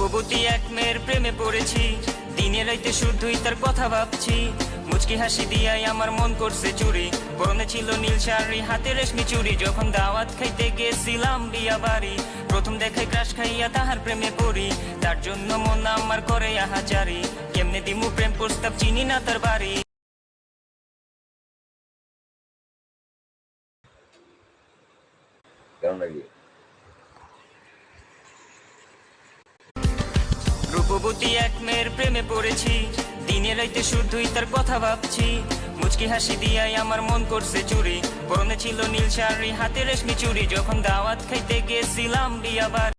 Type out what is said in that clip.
রূপবতী এক মেয়ের প্রেমে পড়েছি, দিনে রাইতে শুধুই তার কথা ভাবছি। মুচকি হাসি দিয়াই আমার মন করছে চুরি, পরনে ছিল নীল শাড়ি, হাতে রেশমি চুড়ি। যখন দাওয়াত খাইতে গেছিলাম বিয়া বাড়ি, প্রথম দেখাই ক্রাশ খাইয়া তাহার প্রেমে পড়ি। তার জন্য মন আমার করে আহাজারি, কেমনে দিমু প্রেম প্রস্তাব, চিনি না তার বাড়ি। রূপবতী এক মেয়ের প্রেমে পড়েছি, দিনে রাইতে শুধুই তার কথা ভাবছি। মুচকি হাসি দিয়াই আমার মন করছে চুরি, পরনে ছিল নীল শাড়ি, হাতে রেশমি চুড়ি। যখন দাওয়াত খাইতে গেছিলাম বিয়া বাড়ি।